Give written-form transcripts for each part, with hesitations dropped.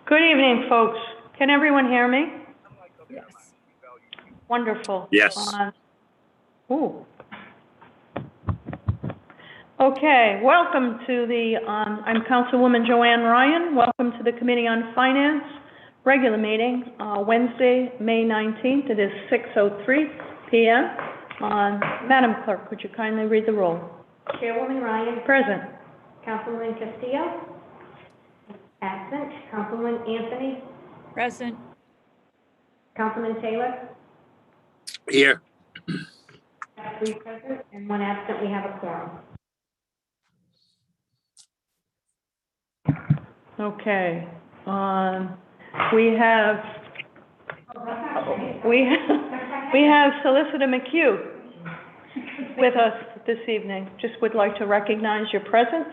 Good evening, folks. Can everyone hear me? Yes. Wonderful. Yes. Ooh. Okay, welcome to the, I'm Councilwoman Joanne Ryan. Welcome to the Committee on Finance regular meeting, Wednesday, May 19th. It is 6:03 p.m. Madam Clerk, would you kindly read the roll? Chairwoman Ryan. Present. Councilman Castillo. Absent. Councilman Anthony. Present. Councilman Taylor. Here. 3 present and 1 absent. We have a quorum. Okay. We have Solicitor McHugh with us this evening. Just would like to recognize your presence.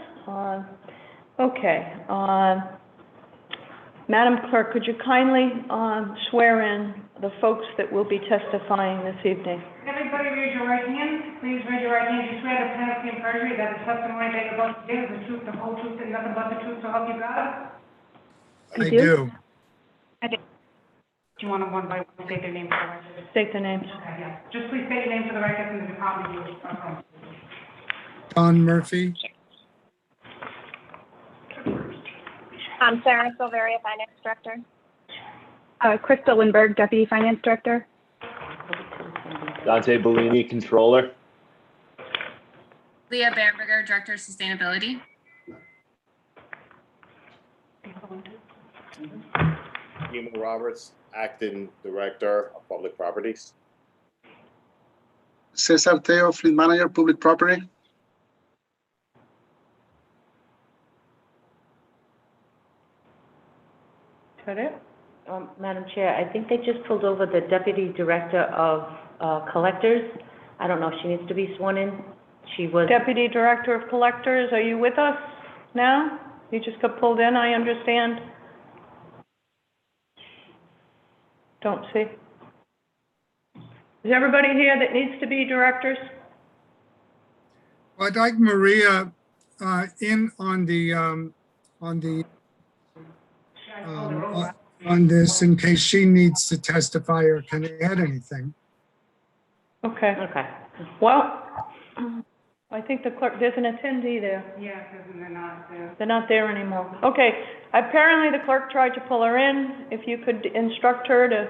Okay. Madam Clerk, could you kindly swear in the folks that will be testifying this evening? Everybody raise your right hand. Please raise your right hand. You swear the penalty and perjury that the testimony that you're about to give is the truth, the whole truth, and nothing but the truth, so help you God? You I do? do. Do you want to one by one state their name for the record? State the names. Okay, yeah. Just please state your name for the record and the department you are from. John Murphy, I'm Sarah Silveria, Finance Director. Krista Lindberg, Deputy Finance Director. Dante Bellini, Controller. Leah Bamberger, Director of Sustainability. Nemo Roberts, Acting Director of Public Properties. Cesar Teo, Fleet Manager, Public Property. Is that it? Madam Chair, I think they just pulled over the Deputy Director of Collectors. I don't know if she needs to be sworn in. She was. Deputy Director of Collectors, are you with us now? You just got pulled in, I understand. Don't see. Is everybody here that needs to be directors? I'd like Maria in on this in case she needs to testify or can add anything. Okay. Okay. Well, I think the clerk, there's an attendee there. Yeah, because they're not there. They're not there anymore. Okay, apparently the clerk tried to pull her in. If you could instruct her to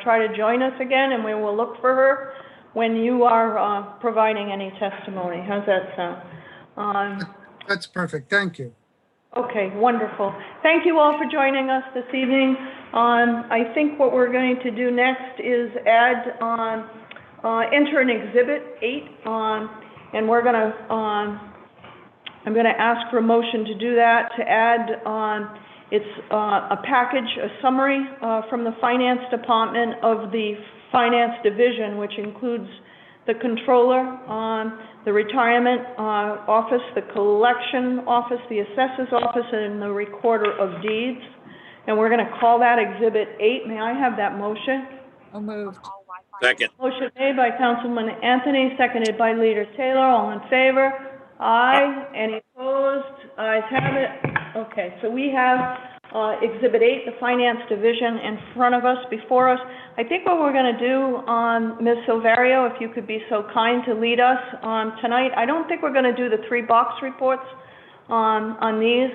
try to join us again, and we will look for her when you are providing any testimony. How's that sound? That's perfect. Thank you. Okay, wonderful. Thank you all for joining us this evening. I think what we're going to do next is enter an Exhibit 8, and we're going to, I'm going to ask for a motion to do that, to add, it's a package, a summary from the Finance Department of the Finance Division, which includes the Controller, the Retirement Office, the Collection Office, the Assessor's Office, and the Recorder of Deeds. And we're going to call that Exhibit 8. May I have that motion? So moved. Second. Motion made by Councilman Anthony, seconded by Leader Taylor. All in favor? Aye. Any opposed? Ayes have it. Okay, so we have Exhibit 8, the Finance Division, in front of us, before us. I think what we're going to do, Ms. Silverio, if you could be so kind to lead us tonight. I don't think we're going to do the 3 box reports on these,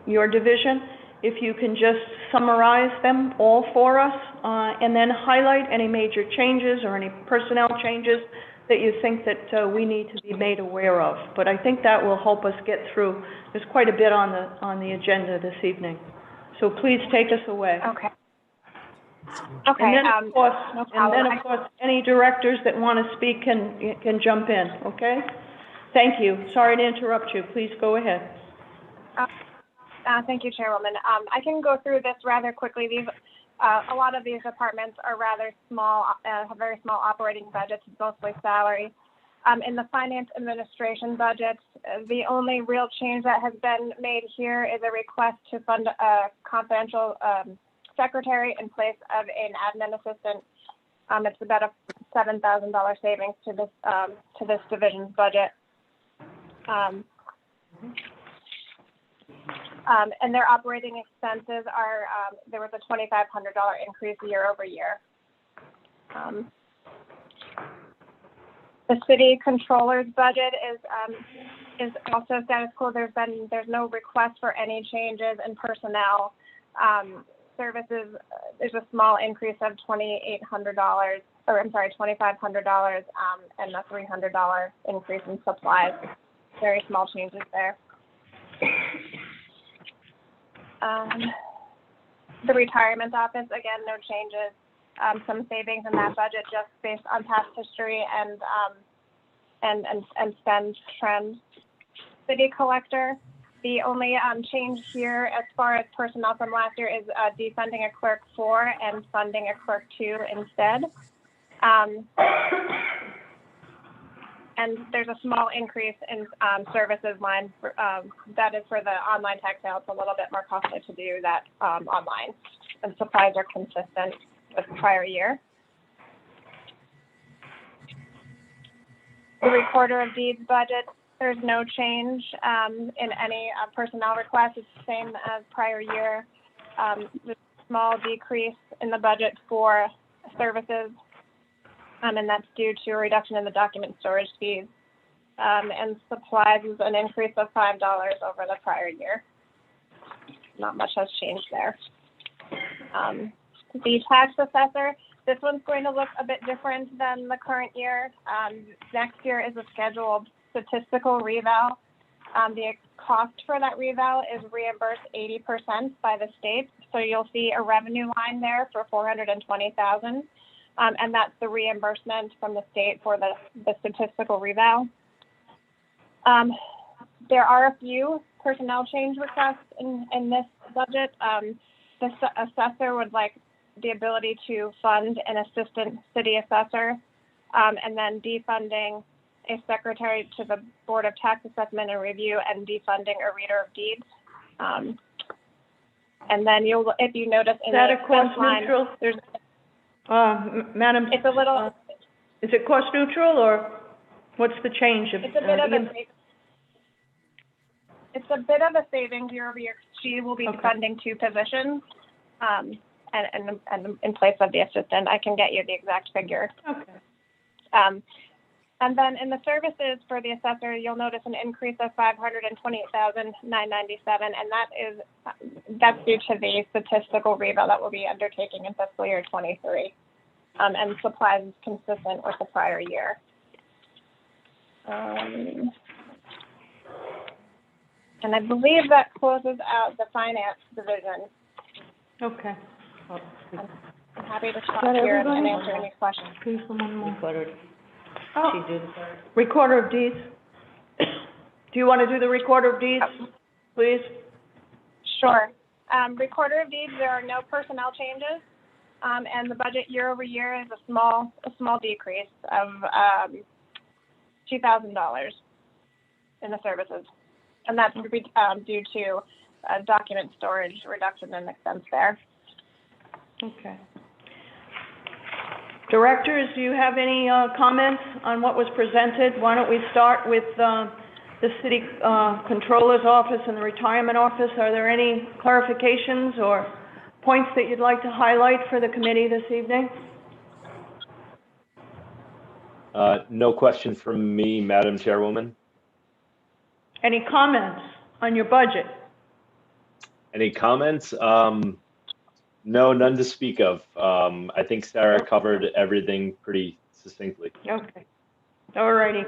your division. If you can just summarize them all for us, and then highlight any major changes or any personnel changes that you think that we need to be made aware of. But I think that will help us get through. There's quite a bit on the agenda this evening. So please take us away. Okay. Okay. And then, of course, no problem. any directors that want to speak can jump in. Okay. Thank you. Sorry to interrupt you. Please go ahead. Thank you, Chairwoman. I can go through this rather quickly. A lot of these departments are rather small, have very small operating budgets, mostly salary. In the finance administration budget, the only real change that has been made here is a request to fund a confidential secretary in place of an admin assistant. It's about a $7,000 savings to this division's budget. And their operating expenses are, there was a $2,500 increase year over year. The city controller's budget is also status quo. There's no request for any changes in personnel. Services, there's a small increase of $2,500, and a $300 increase in supplies. Very small changes there. The retirement office, again, no changes. Some savings in that budget just based on past history and spend trends. City collector, the only change here as far as personnel from last year is defunding a clerk 4 and funding a clerk 2 instead. And there's a small increase in services line for, that is for the online tax sale. It's a little bit more costly to do that online, and supplies are consistent with prior year. The recorder of deeds budget, there's no change in any personnel requests. It's the same as prior year. There's a small decrease in the budget for services, and that's due to a reduction in the document storage fees. And supplies is an increase of $5 over the prior year. Not much has changed there. The tax assessor, this one's going to look a bit different than the current year. Next year is a scheduled statistical reval. The cost for that reval is reimbursed 80% by the state. So you'll see a revenue line there for $420,000. And that's the reimbursement from the state for the statistical reval. There are a few personnel change requests in this budget. The assessor would like the ability to fund an assistant city assessor, and then defunding a secretary to the Board of Tax Assessment and Review, and defunding a reader of deeds. And then if you notice in the expense line, there's Madam, it's a little. Is it cost neutral, or what's the change? It's a bit of a. It's a bit of a savings year over year. She will be funding 2 positions, and in place of the assistant. I can get you the exact figure. Okay. And then in the services for the assessor, you'll notice an increase of $528,997, and that's due to the statistical reval that we'll be undertaking in fiscal year 23. And supplies is consistent with the prior year. And I believe that closes out the finance division. Okay. I'm happy to talk here and answer any questions. Please, one more. Recorder. Recorder of deeds. Do you want to do the recorder of deeds, please? Sure. Recorder of deeds, there are no personnel changes, and the budget year over year is a small decrease of $2,000 in the services, and that's due to document storage reduction in expense there. Okay. Directors, do you have any comments on what was presented? Why don't we start with the city controller's office and the retirement office? Are there any clarifications or points that you'd like to highlight for the committee this evening? No question from me, Madam Chairwoman. Any comments on your budget? Any comments? No, none to speak of. I think Sarah covered everything pretty succinctly. Okay. All righty.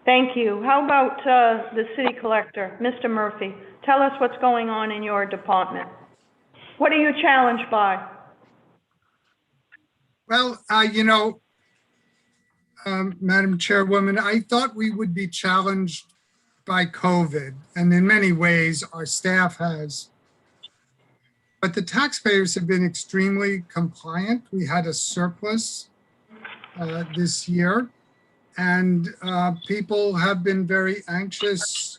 Thank you. How about the city collector, Mr. Murphy? Tell us what's going on in your department. What are you challenged by? Well, Madam Chairwoman, I thought we would be challenged by COVID, and in many ways our staff has. But the taxpayers have been extremely compliant. We had a surplus this year, and people have been very conscientious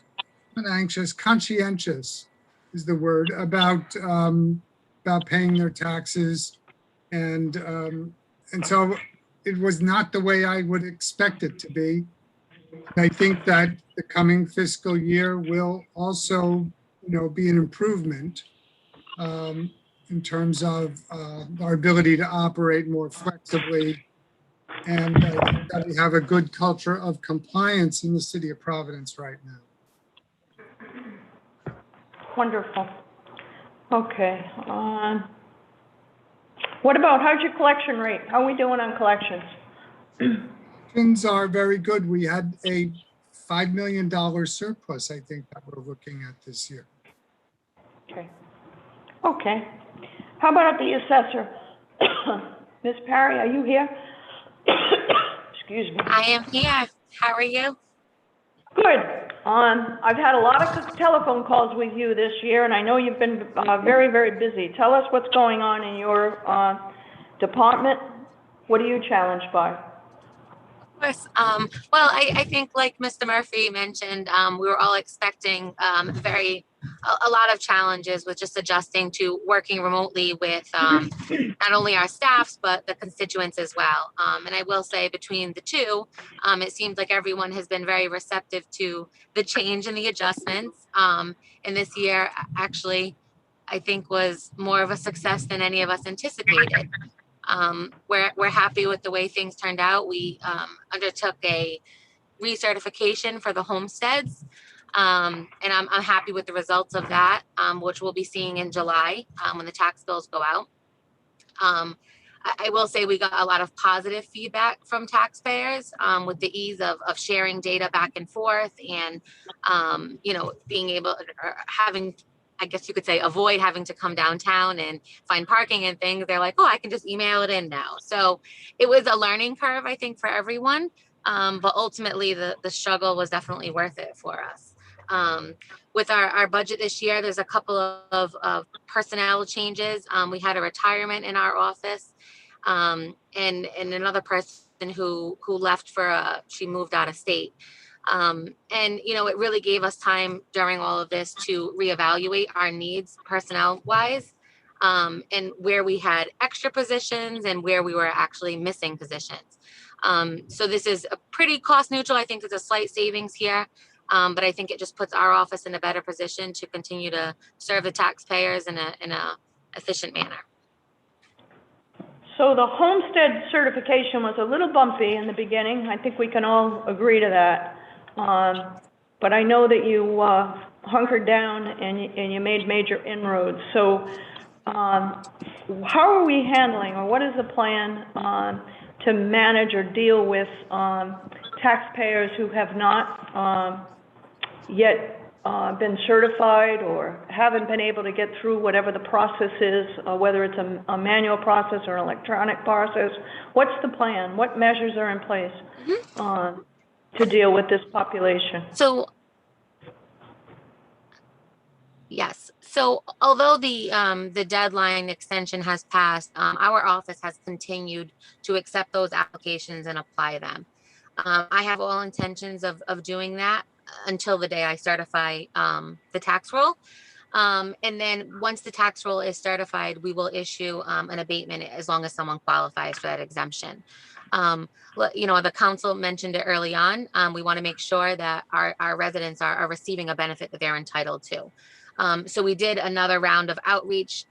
is the word, about paying their taxes. And so it was not the way I would expect it to be. I think that the coming fiscal year will also be an improvement in terms of our ability to operate more flexibly. And I think that we have a good culture of compliance in the city of Providence right now. Wonderful. Okay. What about, how's your collection rate? How are we doing on collections? Things are very good. We had a $5 million surplus, I think, that we're looking at this year. Okay. Okay. How about the assessor? Ms. Parry, are you here? Excuse me. I am here. How are you? Good. I've had a lot of telephone calls with you this year, and I know you've been very, very busy. Tell us what's going on in your department. What are you challenged by? Of course. Well, I think like Mr. Murphy mentioned, we were all expecting a lot of challenges with just adjusting to working remotely with not only our staffs, but the constituents as well. And I will say between the two, it seems like everyone has been very receptive to the change and the adjustments. And this year, actually, I think was more of a success than any of us anticipated. We're happy with the way things turned out. We undertook a recertification for the homesteads. And I'm happy with the results of that, which we'll be seeing in July when the tax bills go out. I will say we got a lot of positive feedback from taxpayers with the ease of sharing data back and forth and, being able or having, I guess you could say, avoid having to come downtown and find parking and things. They're like, oh, I can just email it in now. So it was a learning curve, I think, for everyone. But ultimately, the struggle was definitely worth it for us. With our budget this year, there's a couple of personnel changes. We had a retirement in our office, and another person who left she moved out of state. And it really gave us time during all of this to reevaluate our needs personnel wise, and where we had extra positions and where we were actually missing positions. So this is a pretty cost neutral. I think there's a slight savings here. But I think it just puts our office in a better position to continue to serve the taxpayers in a efficient manner. So the homestead certification was a little bumpy in the beginning. I think we can all agree to that. But I know that you hunkered down and you made major inroads. So how are we handling, or what is the plan to manage or deal with taxpayers who have not yet been certified or haven't been able to get through whatever the process is, whether it's a manual process or an electronic process? What's the plan? What measures are in place to deal with this population? So, yes. So although the deadline extension has passed, our office has continued to accept those applications and apply them. I have all intentions of doing that until the day I certify the tax roll. And then once the tax roll is certified, we will issue an abatement as long as someone qualifies for that exemption. The council mentioned it early on. We want to make sure that our residents are receiving a benefit that they're entitled to. So we did another round of outreach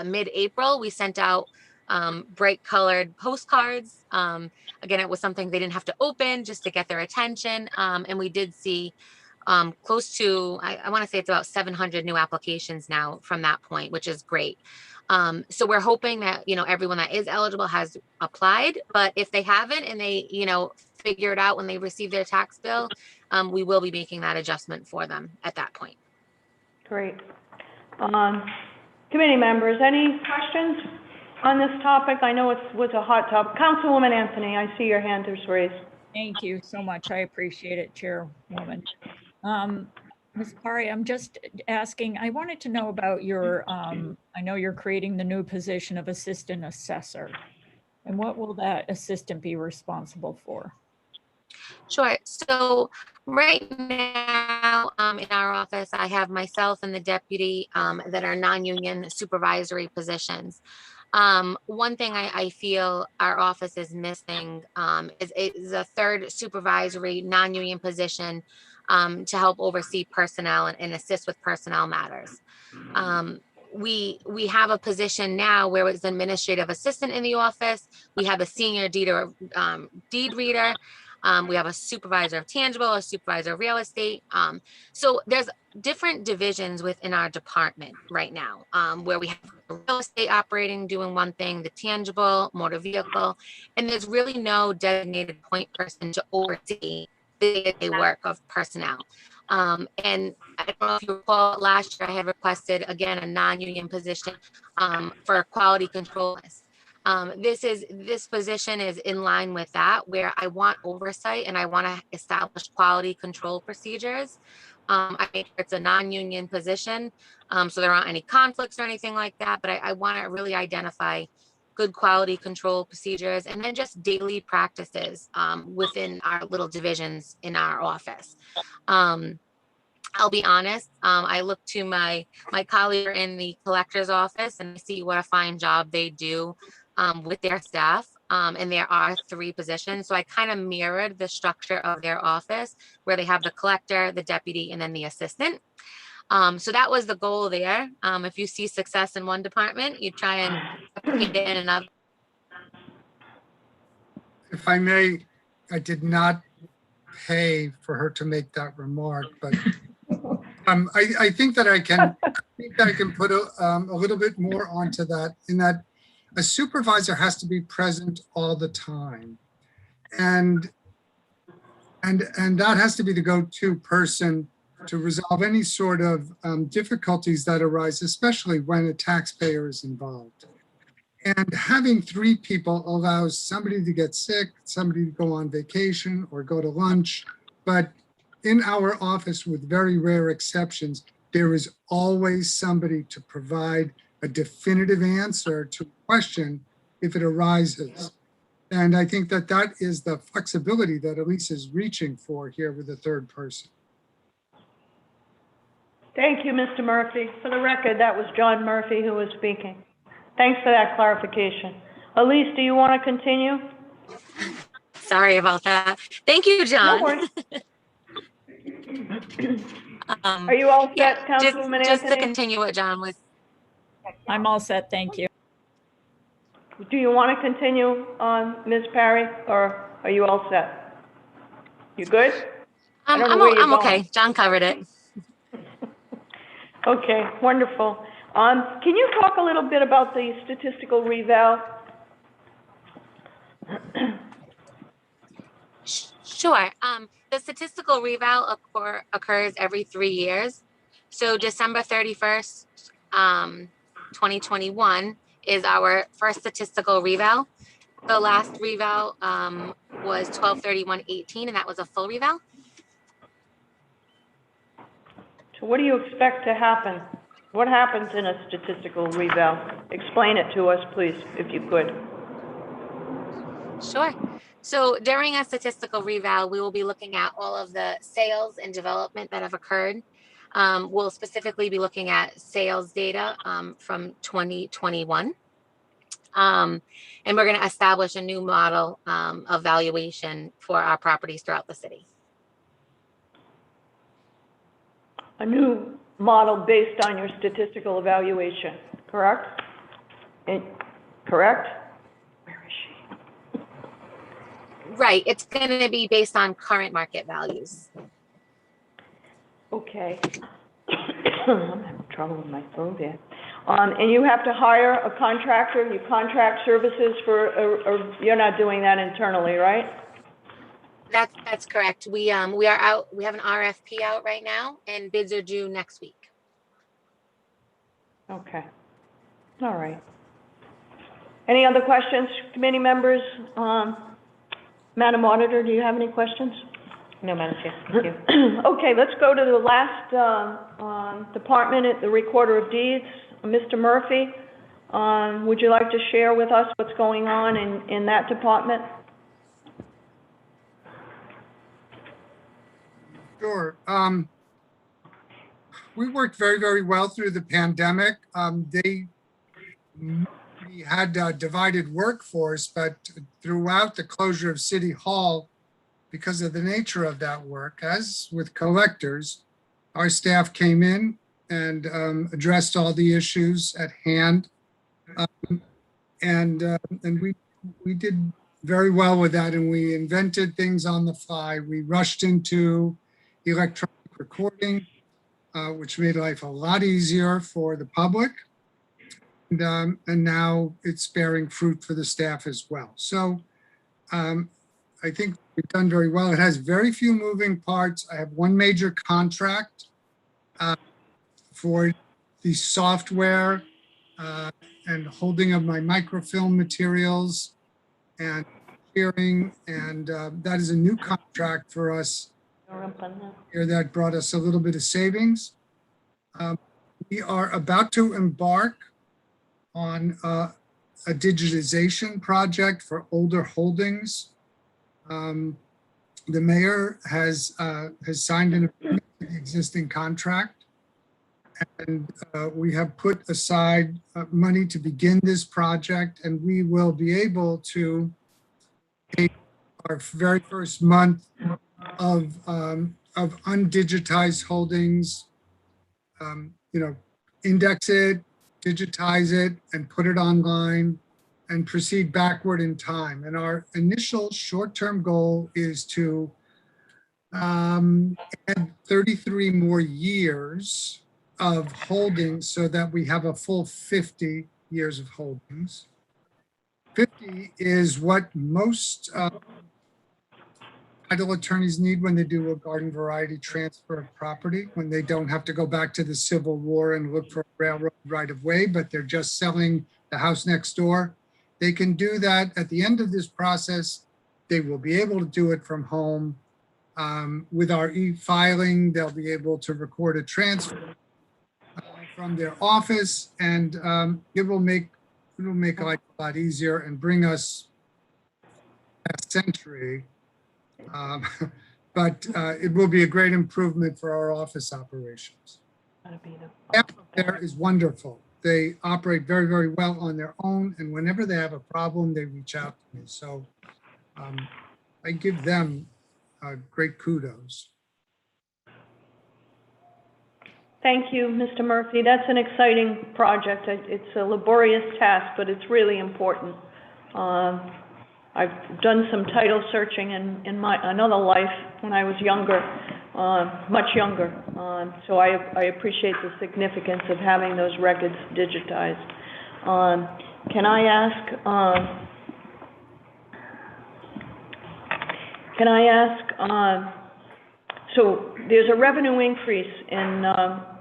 mid-April. We sent out bright colored postcards. Again, it was something they didn't have to open just to get their attention. And we did see close to, I want to say it's about 700 new applications now from that point, which is great. So we're hoping that, everyone that is eligible has applied, but if they haven't and they, figure it out when they receive their tax bill, we will be making that adjustment for them at that point. Great. Committee members, any questions on this topic? I know it was a hot topic. Councilwoman Anthony, I see your hand is raised. Thank you so much. I appreciate it, Chairwoman. Ms. Parry, I'm just asking, I wanted to know about your, I know you're creating the new position of assistant assessor. And what will that assistant be responsible for? Sure. So right now in our office, I have myself and the deputy that are non-union supervisory positions. One thing I feel our office is missing is a third supervisory non-union position to help oversee personnel and assist with personnel matters. We have a position now where it's administrative assistant in the office. We have a senior deed reader. We have a supervisor of tangible, a supervisor of real estate. So there's different divisions within our department right now, where we have real estate operating, doing one thing, the tangible, motor vehicle, and there's really no designated point person to oversee the day-to-day work of personnel. And I don't know if you recall, last year I had requested, again, a non-union position for a quality control list. This position is in line with that, where I want oversight and I want to establish quality control procedures. I think it's a non-union position, so there aren't any conflicts or anything like that, but I want to really identify good quality control procedures and then just daily practices within our little divisions in our office. I'll be honest, I look to my colleague in the collector's office and see what a fine job they do with their staff. And there are 3 positions. So I kind of mirrored the structure of their office where they have the collector, the deputy, and then the assistant. So that was the goal there. If you see success in one department, you try and replicate it in another. If I may, I did not pay for her to make that remark, but I think that I can put a little bit more onto that, in that a supervisor has to be present all the time. And that has to be the go-to person to resolve any sort of difficulties that arise, especially when a taxpayer is involved. And having 3 people allows somebody to get sick, somebody to go on vacation or go to lunch. But in our office, with very rare exceptions, there is always somebody to provide a definitive answer to a question if it arises. And I think that that is the flexibility that Elise is reaching for here with a 3rd person. Thank you, Mr. Murphy. For the record, that was John Murphy who was speaking. Thanks for that clarification. Elise, do you want to continue? Sorry about that. Thank you, John. No worries. Are you all set, Councilwoman just to Anthony? continue what John was. I'm all set, thank you. Do you want to continue on, Ms. Parry, or are you all set? You good? I'm okay. John covered it. Okay, wonderful. Can you talk a little bit about the statistical reval? Sure. The statistical reval occurs every 3 years. So December 31st, 2021 is our first statistical reval. The last reval was 12/31/18, and that was a full reval. So what do you expect to happen? What happens in a statistical reval? Explain it to us, please, if you could. Sure. So during a statistical reval, we will be looking at all of the sales and development that have occurred. We'll specifically be looking at sales data from 2021. And we're going to establish a new model of valuation for our properties throughout the city. A new model based on your statistical evaluation, correct? Correct? Where is she? Right. It's going to be based on current market values. Okay. I'm having trouble with my throat here. And you have to hire a contractor, you contract services for, or you're not doing that internally, right? That's correct. We are out, we have an RFP out right now and bids are due next week. Okay. All right. Any other questions, committee members? Madam Auditor, do you have any questions? No, Madam Chair, thank you. Okay, let's go to the last department, at the Recorder of Deeds. Mr. Murphy, would you like to share with us what's going on in that department? Sure. We worked very, very well through the pandemic. They we had a divided workforce, but throughout the closure of City Hall, because of the nature of that work, as with collectors, our staff came in and addressed all the issues at hand. And we did very well with that, and we invented things on the fly. We rushed into electronic recording, which made life a lot easier for the public. And now it's bearing fruit for the staff as well. So I think we've done very well. It has very few moving parts. I have one major contract for the software and holding of my microfilm materials and sharing. And that is a new contract for us here that brought us a little bit of savings. We are about to embark on a digitization project for older holdings. The mayor has signed an agreement to the existing contract, and we have put aside money to begin this project, and we will be able to take our very first month of undigitized holdings, index it, digitize it, and put it online and proceed backward in time. And our initial short-term goal is to add 33 more years of holdings so that we have a full 50 years of holdings. 50 is what most title attorneys need when they do a garden variety transfer of property, when they don't have to go back to the Civil War and look for a railroad right of way, but they're just selling the house next door. They can do that at the end of this process. They will be able to do it from home. With our e-filing, they'll be able to record a transfer from their office, and it will make life a lot easier and bring us a century. But it will be a great improvement for our office operations. There is wonderful. They operate very, very well on their own, and whenever they have a problem, they reach out to me. So I give them great kudos. Thank you, Mr. Murphy. That's an exciting project. It's a laborious task, but it's really important. I've done some title searching in my another life when I was younger, much younger. So I appreciate the significance of having those records digitized. Can I ask, so there's a revenue increase in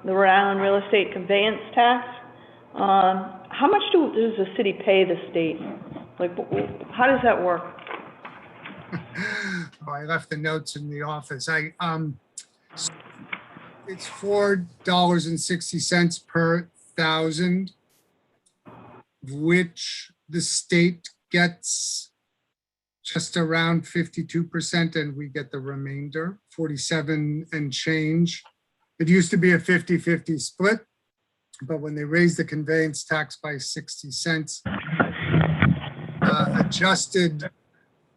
the Rhode Island real estate conveyance tax. How much does the city pay the state? Like, how does that work? Oh, I left the notes in the office. It's $4.60 per thousand, which the state gets just around 52%, and we get the remainder, 47 and change. It used to be a 50-50 split, but when they raised the conveyance tax by 60 cents, adjusted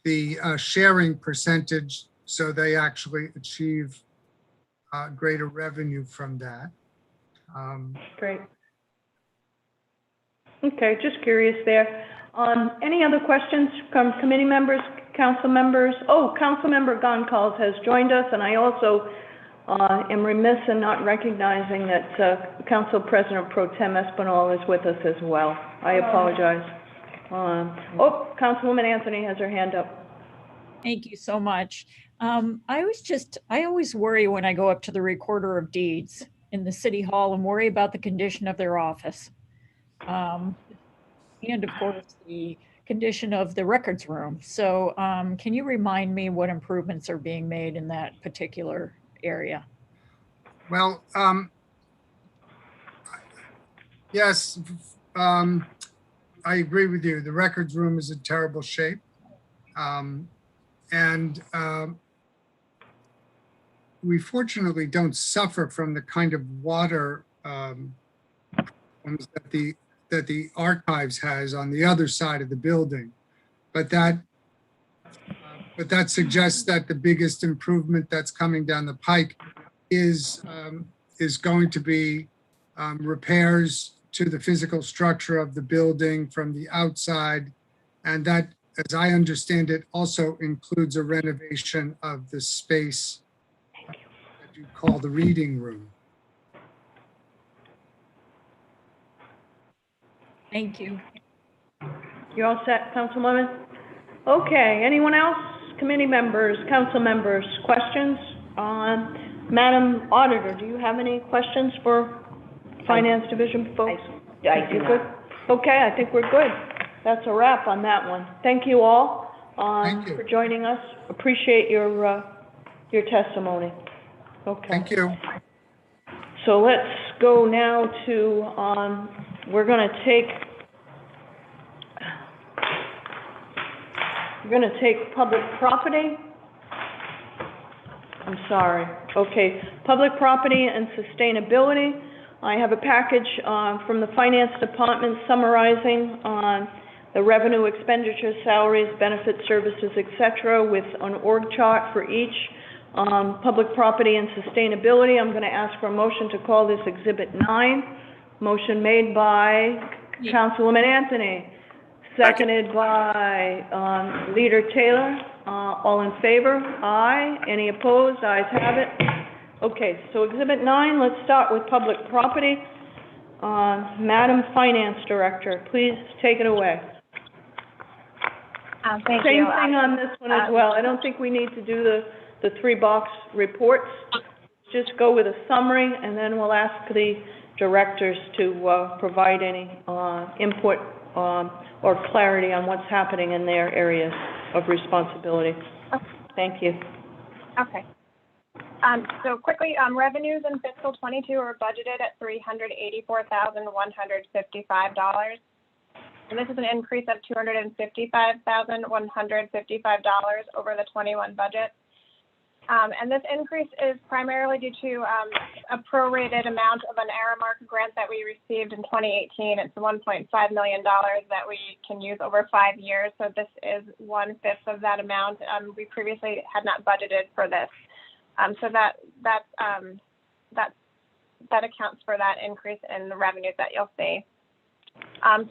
the sharing percentage so they actually achieve greater revenue from that. Great. Okay, just curious there. Any other questions from committee members, council members? Oh, Councilmember Goncalves has joined us, and I also am remiss in not recognizing that Council President Pro Tem Espinal is with us as well. I apologize. Councilwoman Anthony has her hand up. Thank you so much. I always worry when I go up to the Recorder of Deeds in the City Hall and worry about the condition of their office. And of course, the condition of the records room. So can you remind me what improvements are being made in that particular area? Well, yes, I agree with you. The records room is in terrible shape. And we fortunately don't suffer from the kind of water problems that that the archives has on the other side of the building. But that suggests that the biggest improvement that's coming down the pike is going to be repairs to the physical structure of the building from the outside. And that, as I understand it, also includes a renovation of the space that you call the reading room. Thank you. You all set, Councilwoman? Okay, anyone else? Committee members, council members, questions? Madam Auditor, do you have any questions for Finance Division folks? I do You not. good? Okay, I think we're good. That's a wrap on that one. Thank you all Thank you. for joining us. Appreciate your testimony. Okay. Thank you. So let's go now to, we're gonna take public property. I'm sorry. Okay, public property and sustainability. I have a package from the Finance Department summarizing the revenue, expenditures, salaries, benefits, services, etc., with an org chart for each. Public property and sustainability, I'm going to ask for a motion to call this Exhibit 9. Motion made by Councilwoman Anthony, seconded by Leader Taylor. All in favor? Aye. Any opposed? Ayes have it. Okay, so Exhibit 9, let's start with public property. Madam Finance Director, please take it away. Thank Same you. thing on this one as well. I don't think we need to do the 3-box reports. Just go with a summary, and then we'll ask the directors to provide any input or clarity on what's happening in their areas of responsibility. Thank you. Okay. So quickly, revenues in fiscal 22 are budgeted at $384,155. And this is an increase of $255,155 over the 21 budget. And this increase is primarily due to a prorated amount of an Aramark grant that we received in 2018. It's $1.5 million that we can use over 5 years. So this is 1/5 of that amount. We previously had not budgeted for this. So that accounts for that increase in the revenues that you'll see.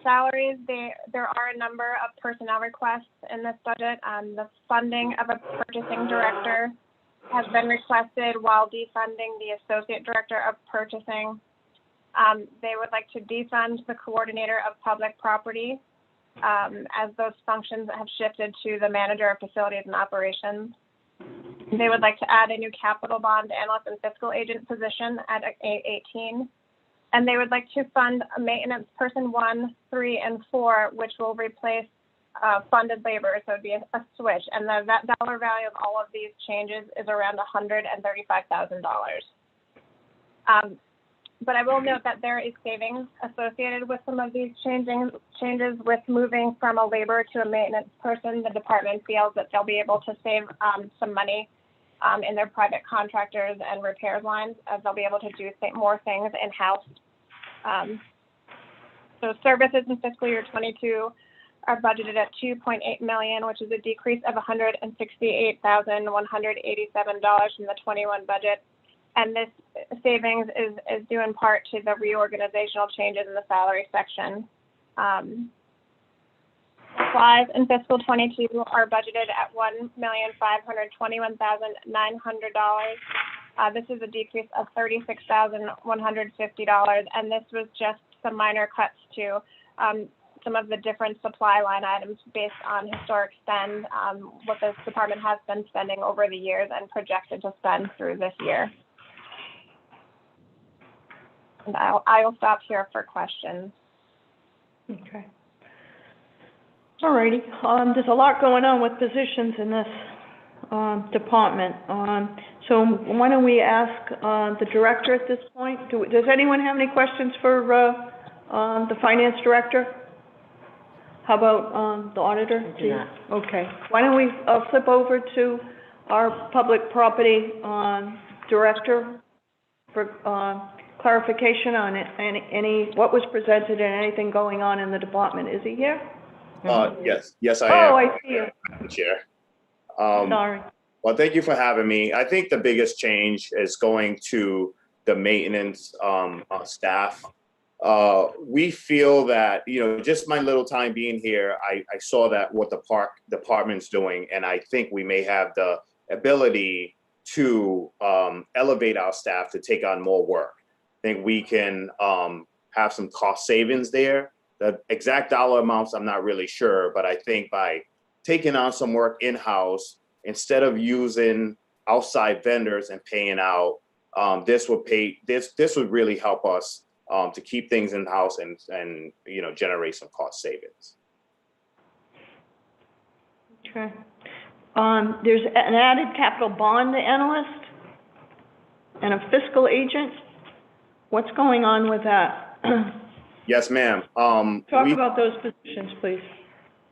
Salaries, there are a number of personnel requests in this budget. The funding of a purchasing director has been requested while defunding the associate director of purchasing. They would like to defund the coordinator of public property, as those functions have shifted to the manager of facilities and operations. They would like to add a new capital bond analyst and fiscal agent position at 818. And they would like to fund a maintenance person 1, 3, and 4, which will replace funded labor, so it'd be a switch. And that dollar value of all of these changes is around $135,000. But I will note that there is savings associated with some of these changes with moving from a labor to a maintenance person. The department feels that they'll be able to save some money in their private contractors and repairs lines, as they'll be able to do more things in-house. So services in fiscal year 22 are budgeted at $2.8 million, which is a decrease of $168,187 from the 21 budget. And this savings is due in part to the reorganizational changes in the salary section. Supplies in fiscal 22 are budgeted at $1,521,900. This is a decrease of $36,150, and this was just some minor cuts to some of the different supply line items based on historic spend, what this department has been spending over the years and projected to spend through this year. And I will stop here for questions. Okay. All righty. There's a lot going on with positions in this department. So why don't we ask the director at this point? Does anyone have any questions for the finance director? How about the auditor? I do not. Okay. Why don't we flip over to our public property director for clarification on it, any, what was presented and anything going on in the department. Is he here? Yes, I Oh, am, I see you. Madam Chair. Sorry. Well, thank you for having me. I think the biggest change is going to the maintenance staff. We feel that, just my little time being here, I saw that what the park department's doing, and I think we may have the ability to elevate our staff to take on more work. I think we can have some cost savings there. The exact dollar amounts, I'm not really sure, but I think by taking on some work in-house, instead of using outside vendors and paying out, this would really help us to keep things in-house and generate some cost savings. Okay. There's an added capital bond analyst and a fiscal agent. What's going on with that? Yes, ma'am. Talk about those positions, please.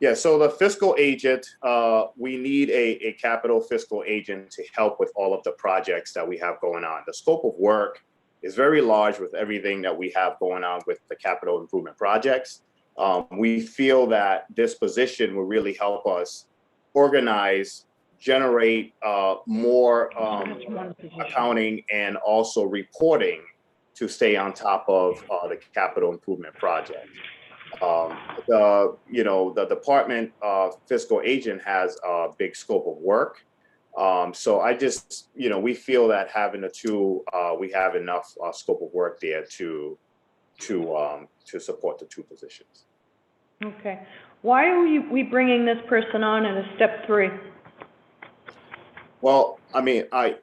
Yeah, so the fiscal agent, we need a capital fiscal agent to help with all of the projects that we have going on. The scope of work is very large with everything that we have going on with the capital improvement projects. We feel that this position will really help us organize, generate more accounting and also reporting to stay on top of the capital improvement project. The department fiscal agent has a big scope of work. So I just, we feel that having the two, we have enough scope of work there to support the two positions. Okay. Why are we bringing this person on at a step 3? Well, I mean, I'm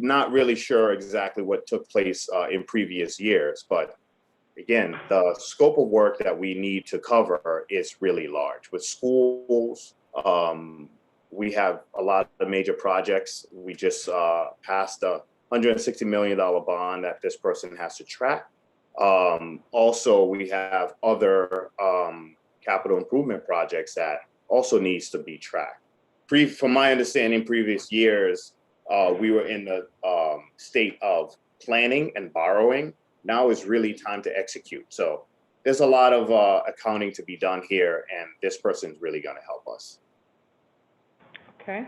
not really sure exactly what took place in previous years, but again, the scope of work that we need to cover is really large. With schools, we have a lot of major projects. We just passed a $160 million bond that this person has to track. Also, we have other capital improvement projects that also needs to be tracked. From my understanding, previous years, we were in the state of planning and borrowing. Now is really time to execute. So there's a lot of accounting to be done here, and this person is really going to help us. Okay.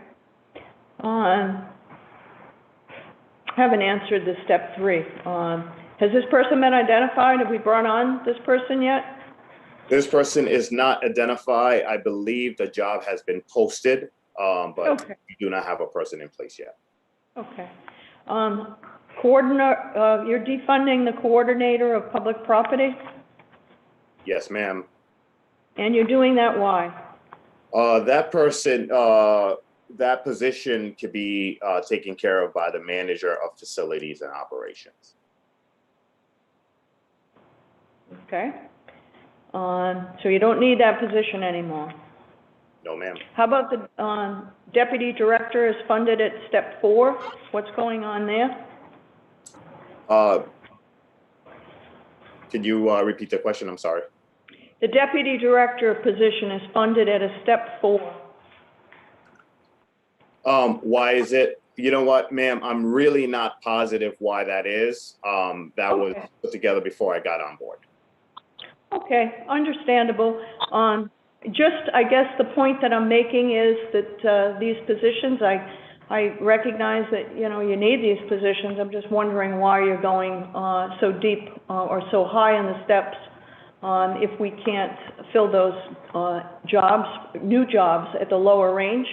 Haven't answered the step 3. Has this person been identified? Have we brought on this person yet? This person is not identified. I believe the job has been posted, but okay. We do not have a person in place yet. Okay. You're defunding the coordinator of public property? Yes, ma'am. And you're doing that why? That position could be taken care of by the manager of facilities and operations. Okay. So you don't need that position anymore? No, ma'am. How about the deputy director is funded at step 4? What's going on there? Could you repeat the question? I'm sorry. The deputy director position is funded at a step 4. Why is it? You know what, ma'am? I'm really not positive why that is. That was put together before I got on board. Okay, understandable. Just, I guess the point that I'm making is that these positions, I recognize that, you need these positions. I'm just wondering why you're going so deep or so high in the steps if we can't fill those new jobs at the lower range.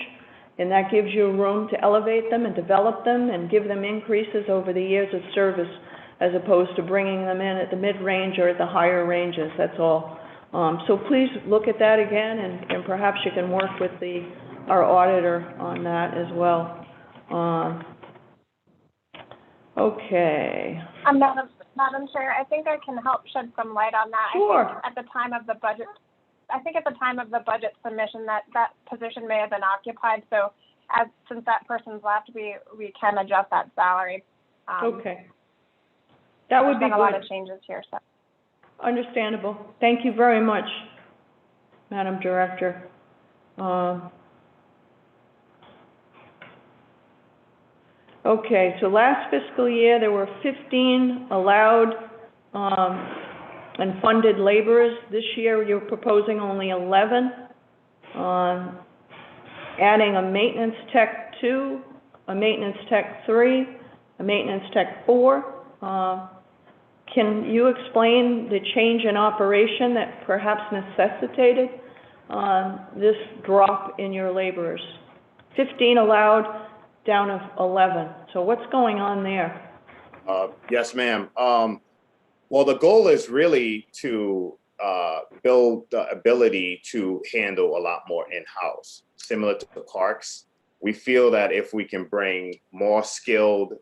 And that gives you room to elevate them and develop them and give them increases over the years of service as opposed to bringing them in at the mid-range or at the higher ranges, that's all. So please look at that again and perhaps you can work with our auditor on that as well. Okay. Madam Chair, I think I can help shed some light on that. Sure. I think at the time of the budget submission that position may have been occupied. So since that person's left, we can adjust that salary. Okay. That would be good. There's been a lot of changes here. So. Understandable. Thank you very much, Madam Director. Okay, so last fiscal year, there were 15 allowed, and funded laborers. This year, you're proposing only 11. Adding a maintenance tech 2, a maintenance tech 3, a maintenance tech 4. Can you explain the change in operation that perhaps necessitated this drop in your laborers? 15 allowed, down to 11. So what's going on there? Yes, ma'am. Well, the goal is really to build the ability to handle a lot more in-house, similar to the parks. We feel that if we can bring more skilled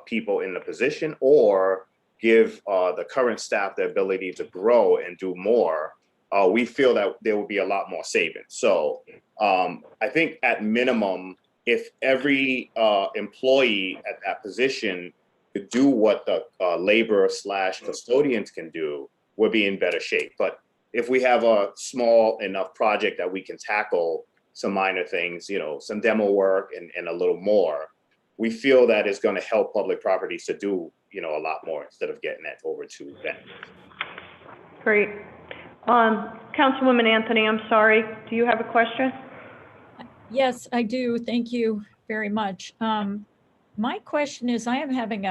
people in the position, or give the current staff the ability to grow and do more, we feel that there will be a lot more savings. So I think at minimum, if every employee at that position could do what the laborer / custodians can do, we'll be in better shape. But if we have a small enough project that we can tackle some minor things, some demo work and a little more, we feel that it's going to help public properties to do, a lot more instead of getting that over to vendors. Great. Councilwoman Anthony, I'm sorry. Do you have a question? Yes, I do. Thank you very much. My question is, I am having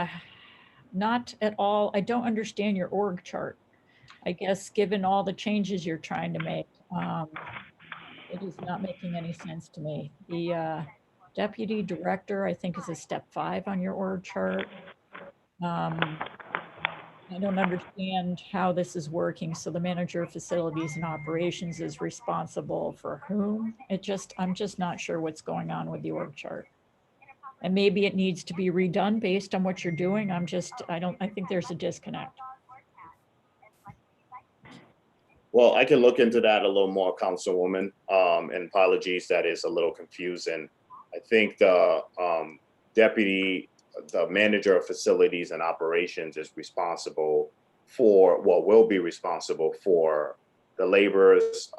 not at all, I don't understand your org chart. I guess given all the changes you're trying to make, it is not making any sense to me. The deputy director, I think, is a step 5 on your org chart. I don't understand how this is working. So the manager of facilities and operations is responsible for whom? I'm just not sure what's going on with the org chart. And maybe it needs to be redone based on what you're doing. I think there's a disconnect. Well, I can look into that a little more, Councilwoman, and apologies, that is a little confusing. I think the manager of facilities and operations is responsible for, will be responsible for the laborers,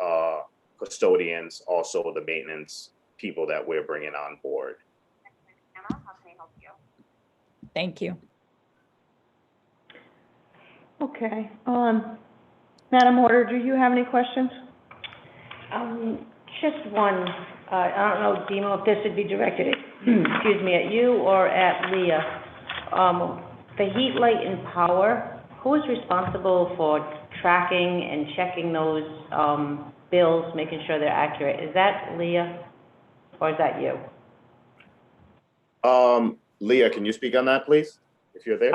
custodians, also the maintenance people that we're bringing on board. Thank you. Okay. Madam Order, do you have any questions? Just one. I don't know, Demo, if this would be directed at, excuse me, at you or at Leah. The heat, light, and power, who is responsible for tracking and checking those bills, making sure they're accurate? Is that Leah or is that you? Leah, can you speak on that, please, if you're there?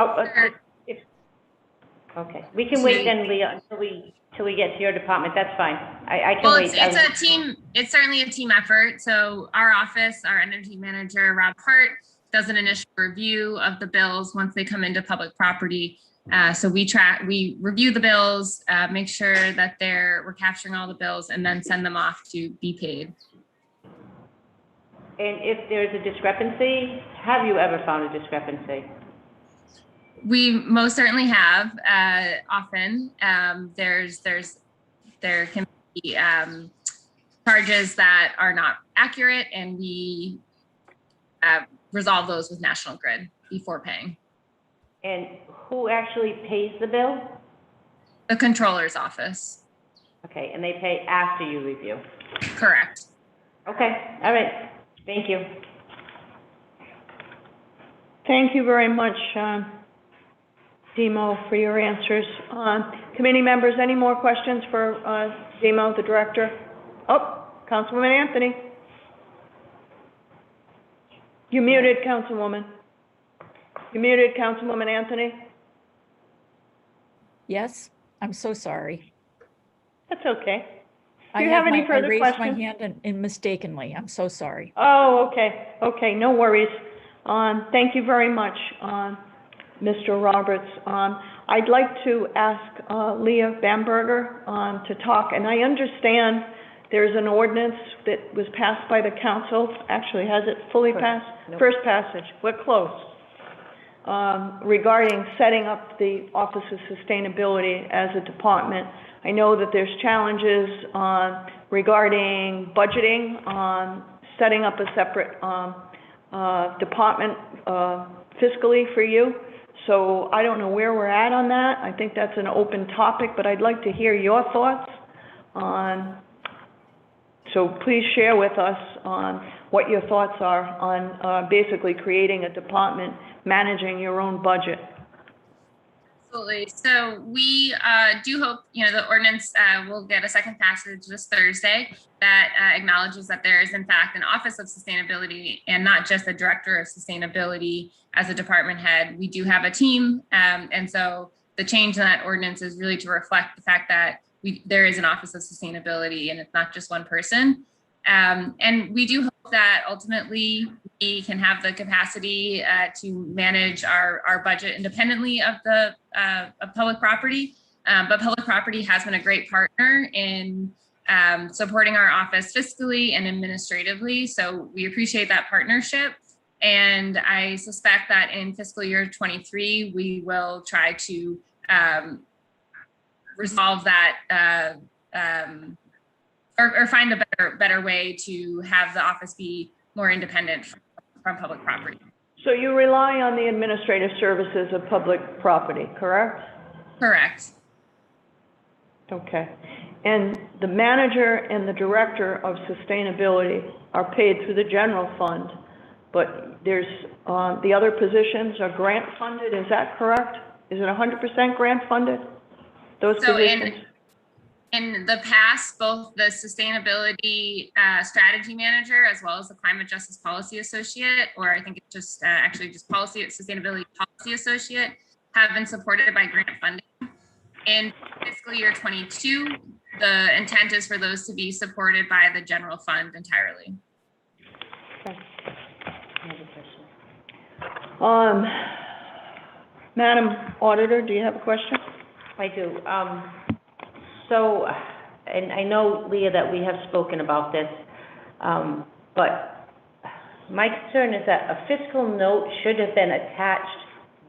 Okay, we can wait then, Leah, until we get to your department. That's fine. I can Well, wait. it's a team. It's certainly a team effort. So our office, our energy manager, Rob Hart, does an initial review of the bills once they come into public property. So we review the bills, make sure that we're capturing all the bills, and then send them off to be paid. And if there's a discrepancy, have you ever found a discrepancy? We most certainly have. Often there can be charges that are not accurate, and we resolve those with National Grid before paying. And who actually pays the bill? The controller's office. Okay, and they pay after you review? Correct. Okay, all right. Thank you. Thank you very much, Demo, for your answers. Committee members, any more questions for Demo, the director? Oh, Councilwoman Anthony. You're muted, Councilwoman. You're muted, Councilwoman Anthony. Yes, I'm so sorry. That's okay. Do you have any further I raised questions? my hand and mistakenly. I'm so sorry. Oh, okay. Okay, no worries. Thank you very much, Mr. Roberts. I'd like to ask Leah Bamberger to talk, and I understand there's an ordinance that was passed by the council. Actually, has it fully passed? Nope. First passage. We're close. Regarding setting up the Office of Sustainability as a department. I know that there's challenges regarding budgeting, setting up a separate department, fiscally for you. So I don't know where we're at on that. I think that's an open topic, but I'd like to hear your thoughts on, so please share with us on what your thoughts are on, basically creating a department, managing your own budget. Absolutely. So we do hope, the ordinance will get a second passage this Thursday that acknowledges that there is in fact an Office of Sustainability and not just a Director of Sustainability as a department head. We do have a team. And so the change in that ordinance is really to reflect the fact that there is an Office of Sustainability and it's not just one person. And we do hope that ultimately we can have the capacity to manage our budget independently of the of public property. But public property has been a great partner in supporting our office fiscally and administratively. So we appreciate that partnership. And I suspect that in fiscal year 23, we will try to resolve that or find a better way to have the office be more independent from public property. So you rely on the administrative services of public property, correct? Correct. Okay. And the manager and the director of sustainability are paid through the general fund, but there's, the other positions are grant funded, is that correct? Is it 100% grant funded, those positions? In the past, both the sustainability strategy manager as well as the climate justice policy associate, or I think it's just actually just sustainability policy associate, have been supported by grant funding. In fiscal year 22, the intent is for those to be supported by the general fund entirely. Madam Auditor, do you have a question? I do. So, and I know, Leah, that we have spoken about this, but my concern is that a fiscal note should have been attached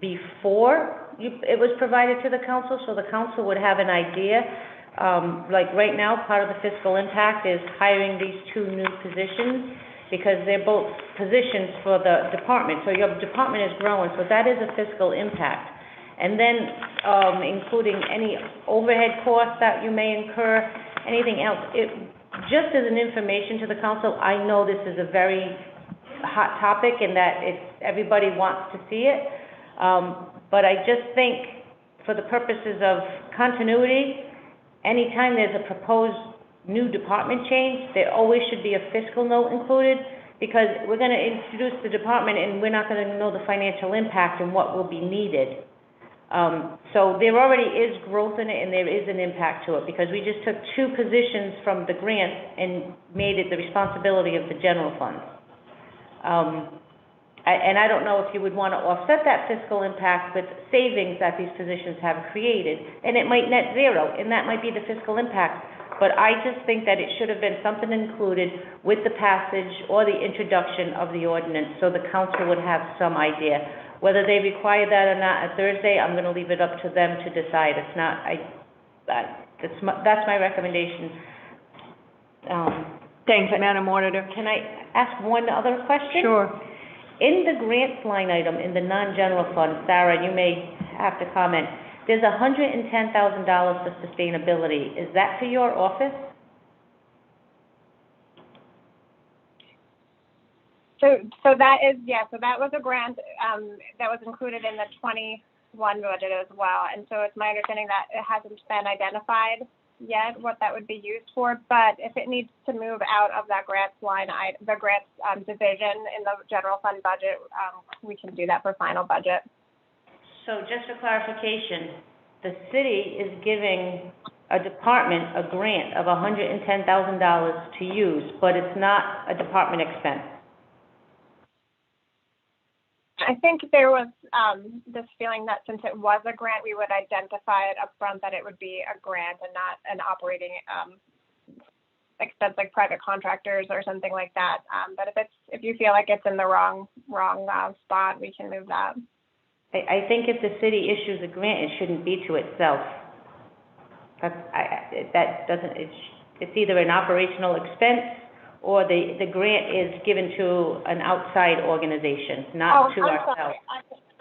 before it was provided to the council, so the council would have an idea. Like right now, part of the fiscal impact is hiring these 2 new positions because they're both positions for the department. So your department is growing, so that is a fiscal impact. And then including any overhead costs that you may incur, anything else. Just as an information to the council, I know this is a very hot topic and that everybody wants to see it. But I just think for the purposes of continuity, anytime there's a proposed new department change, there always should be a fiscal note included because we're going to introduce the department and we're not going to know the financial impact and what will be needed. So there already is growth in it and there is an impact to it because we just took 2 positions from the grant and made it the responsibility of the general fund. And I don't know if you would want to offset that fiscal impact with savings that these positions have created, and it might net zero, and that might be the fiscal impact. But I just think that it should have been something included with the passage or the introduction of the ordinance so the council would have some idea. Whether they require that or not at Thursday, I'm going to leave it up to them to decide. It's not, that's my recommendation. Thanks, Madam Auditor. Can I ask one other question? Sure. In the grants line item in the non-general fund, Sarah, you may have to comment, there's $110,000 for sustainability. Is that for your office? So that is, yeah, so that was a grant that was included in the 21 budget as well. And so it's my understanding that it hasn't been identified yet what that would be used for, but if it needs to move out of that grants line, the grants division in the general fund budget, we can do that for final budget. So just for clarification, the city is giving a department a grant of $110,000 to use, but it's not a department expense. I think there was this feeling that since it was a grant, we would identify it up front that it would be a grant and not an operating expense like private contractors or something like that. But if you feel like it's in the wrong spot, we can move that. I think if the city issues a grant, it shouldn't be to itself. It's either an operational expense or the grant is given to an outside organization, not to I'm ourselves? sorry.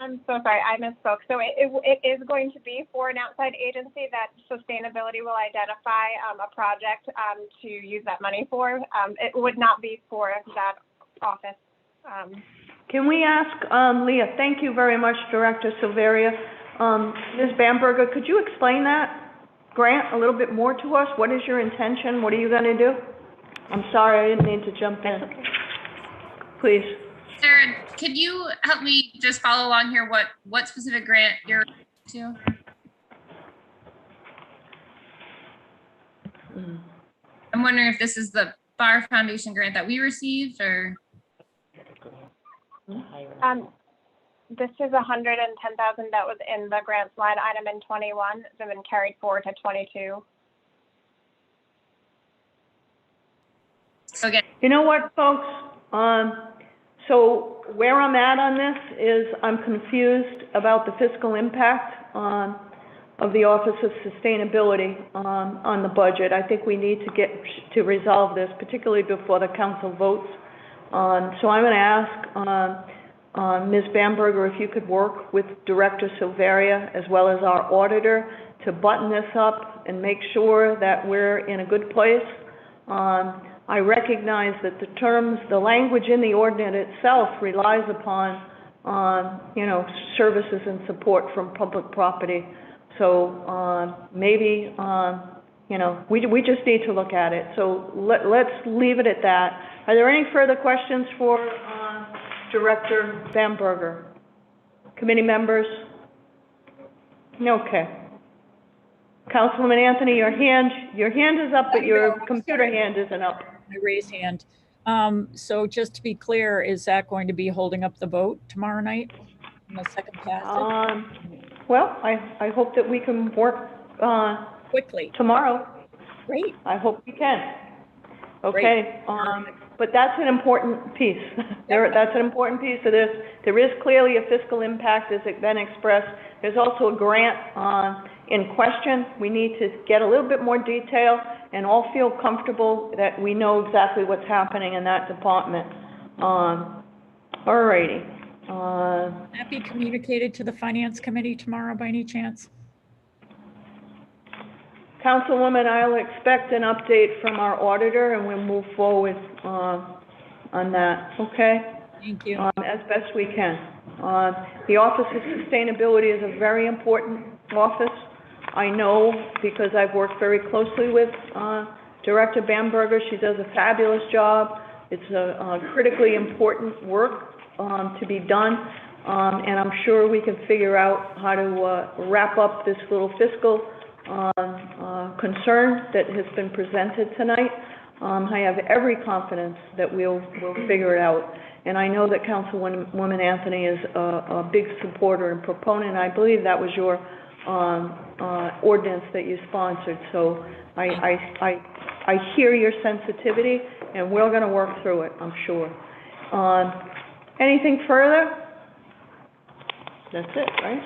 I'm so sorry, I misspoke. So it is going to be for an outside agency that sustainability will identify a project to use that money for. It would not be for that office. Can we ask, Leah, thank you very much, Director Silveria. Ms. Bamberger, could you explain that grant a little bit more to us? What is your intention? What are you going to do? I'm sorry, I didn't mean to jump in. Please. Sarah, could you help me just follow along here? What specific grant you're to? I'm wondering if this is the Bar Foundation grant that we received, or? This is 110,000 that was in the grants line item in 21. It's been carried forward to 22. Okay. You know what, folks? So where I'm at on this is I'm confused about the fiscal impact of the Office of Sustainability on the budget. I think we need to get to resolve this, particularly before the council votes. So I'm going to ask Ms. Bamberger if you could work with Director Silveria as well as our auditor to button this up and make sure that we're in a good place. I recognize that the language in the ordinance itself relies upon, services and support from public property. So maybe, we just need to look at it. So let's leave it at that. Are there any further questions for Director Bamberger? Committee members? Okay. Councilwoman Anthony, your hand is up, but your computer hand isn't up. My raised hand. So just to be clear, is that going to be holding up the vote tomorrow night in the second passage? Well, I hope that we can work Quickly. tomorrow. Great. I hope we can. Okay. But that's an important piece. That's an important piece of this. There is clearly a fiscal impact as it's been expressed. There's also a grant in question. We need to get a little bit more detail and all feel comfortable that we know exactly what's happening in that department. All righty. Will that be communicated to the Finance Committee tomorrow by any chance? Councilwoman, I'll expect an update from our auditor and we'll move forward on that, okay? Thank you. As best we can. The Office of Sustainability is a very important office. I know because I've worked very closely with Director Bamberger. She does a fabulous job. It's a critically important work to be done. And I'm sure we can figure out how to wrap up this little fiscal concern that has been presented tonight. I have every confidence that we'll figure it out. And I know that Councilwoman Anthony is a big supporter and proponent. I believe that was your ordinance that you sponsored. So I hear your sensitivity, and we're going to work through it, I'm sure. Anything further? That's it, right?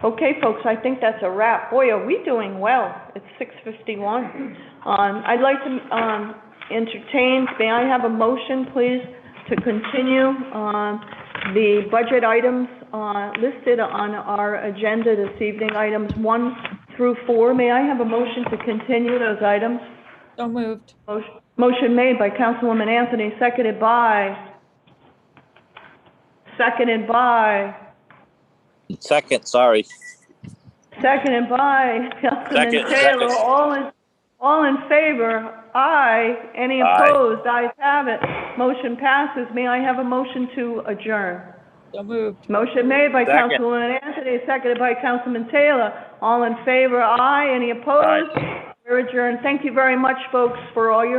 Okay, folks, I think that's a wrap. Boy, are we doing well. It's 6:51. I'd like to entertain, may I have a motion, please, to continue the budget items listed on our agenda this evening, items 1 through 4. May I have a motion to continue those items? So moved. Motion made by Councilwoman Anthony, seconded by? Seconded by Councilman Taylor. All in favor? Aye. Any opposed? Ayes have it. Motion passes. May I have a motion to adjourn? So moved. Motion made by Councilwoman Anthony, seconded by Councilman Taylor. All in favor? Aye. Any opposed? We're adjourned. Thank you very much, folks, for all your